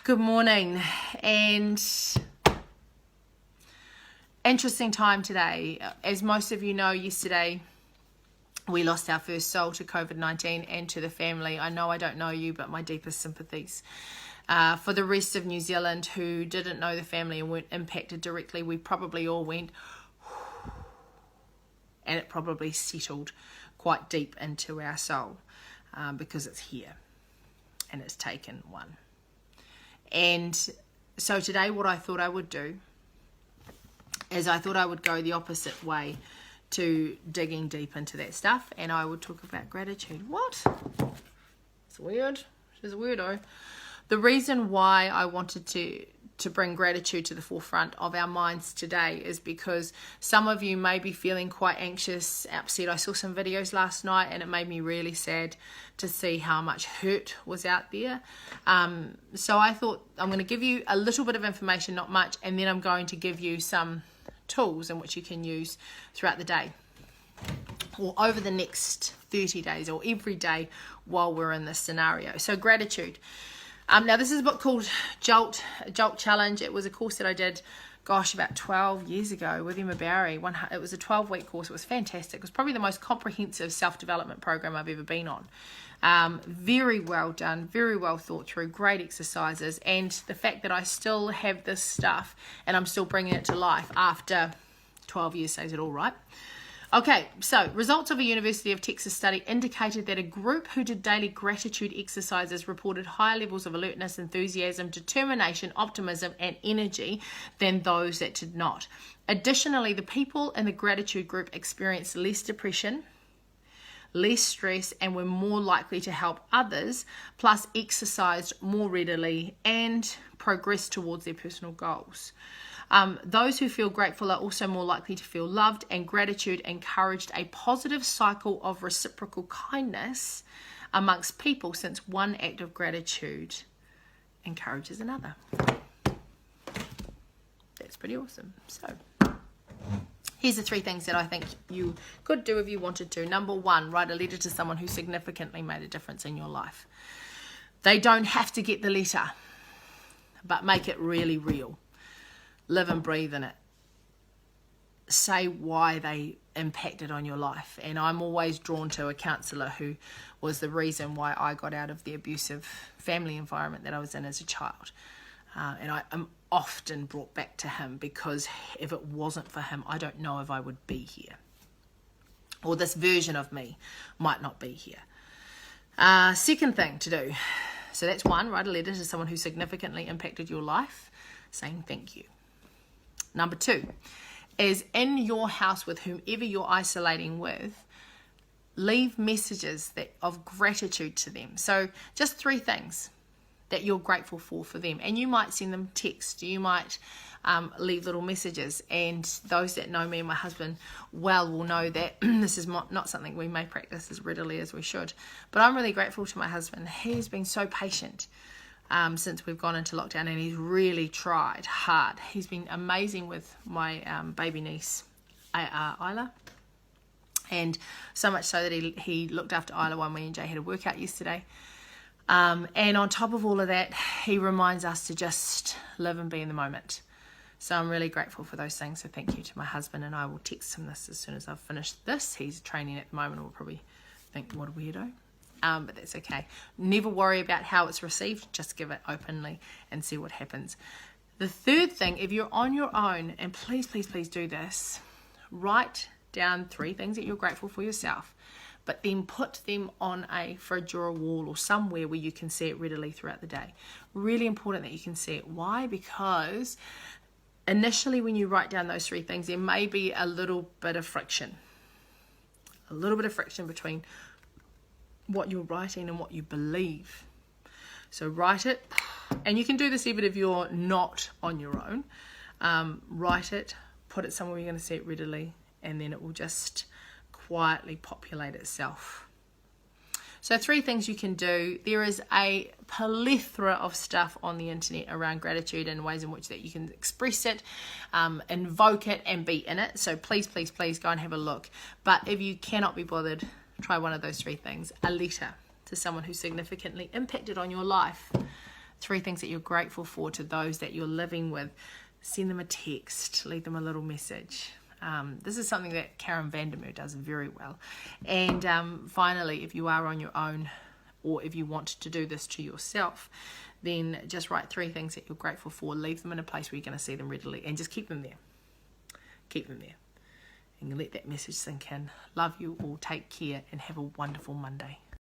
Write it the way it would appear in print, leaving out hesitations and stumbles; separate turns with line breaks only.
Good morning, and interesting time today. As most of you know, yesterday we lost our first soul to COVID-19 and to the family. I know I don't know you, but my deepest sympathies. For the rest of New Zealand who didn't know the family and weren't impacted directly, we probably all went, and it probably settled quite deep into our soul because it's here and it's taken one. And so today what I thought I would do is I thought I would go the opposite way to digging deep into that stuff, and I would talk about gratitude. What? It's weird. She's a weirdo. The reason why I wanted to bring gratitude to the forefront of our minds today is because some of you may be feeling quite anxious, upset. I saw some videos last night and it made me really sad to see how much hurt was out there. So I thought I'm going to give you a little bit of information, not much, and then I'm going to give you some tools in which you can use throughout the day or over the next 30 days or every day while we're in this scenario. So gratitude. Now this is a book called Jolt Challenge. It was a course that I did, about 12 years ago with Emma Barry. It was a 12-week course. It was fantastic. It was probably the most comprehensive self-development program I've ever been on. Very well done, very well thought through, great exercises, and the fact that I still have this stuff and I'm still bringing it to life after 12 years says it all, right? Okay, so results of a University of Texas study indicated that a group who did daily gratitude exercises reported higher levels of alertness, enthusiasm, determination, optimism, and energy than those that did not. Additionally, the people in the gratitude group experienced less depression, less stress, and were more likely to help others, plus exercised more readily and progressed towards their personal goals. Those who feel grateful are also more likely to feel loved, and gratitude encouraged a positive cycle of reciprocal kindness amongst people, since one act of gratitude encourages another. That's pretty awesome. So here's the 3 things that I think you could do if you wanted to. Number 1, write a letter to someone who significantly made a difference in your life. They don't have to get the letter, but make it really real. Live and breathe in it. Say why they impacted on your life. And I'm always drawn to a counsellor who was the reason why I got out of the abusive family environment that I was in as a child. And I am often brought back to him, because if it wasn't for him, I don't know if I would be here. Or this version of me might not be here. Second thing to do. So that's 1, write a letter to someone who significantly impacted your life, saying thank you. Number 2 is, in your house with whomever you're isolating with, leave messages of gratitude to them. So just 3 things that you're grateful for them. And you might send them text. You might leave little messages. And those that know me and my husband well will know that this is not something we may practice as readily as we should. But I'm really grateful to my husband. He's been so patient since we've gone into lockdown, and he's really tried hard. He's been amazing with my baby niece, Isla, and so much so that he looked after Isla while me and Jay had a workout yesterday. And on top of all of that, he reminds us to just live and be in the moment. So I'm really grateful for those things. So thank you to my husband, and I will text him this as soon as I've finished this. He's training at the moment, and will probably think, what a weirdo. But that's okay. Never worry about how it's received. Just give it openly and see what happens. The third thing, if you're on your own, and please do this, write down 3 things that you're grateful for yourself, but then put them on a fridge or a wall or somewhere where you can see it readily throughout the day. Really important that you can see it. Why? Because initially when you write down those 3 things, there may be a little bit of friction. A little bit of friction between what you're writing and what you believe. So write it, and you can do this even if you're not on your own. Write it, put it somewhere you're going to see it readily, and then it will just quietly populate itself. So 3 things you can do. There is a plethora of stuff on the internet around gratitude and ways in which that you can express it, invoke it, and be in it. So please go and have a look. But if you cannot be bothered, try one of those 3 things. A letter to someone who significantly impacted on your life, 3 things that you're grateful for to those that you're living with. Send them a text, leave them a little message. This is something that Karen Vandermeer does very well. And finally, if you are on your own, or if you want to do this to yourself, then just write 3 things that you're grateful for. Leave them in a place where you're going to see them readily, and just keep them there. Keep them there. And let that message sink in. Love you all. Take care and have a wonderful Monday.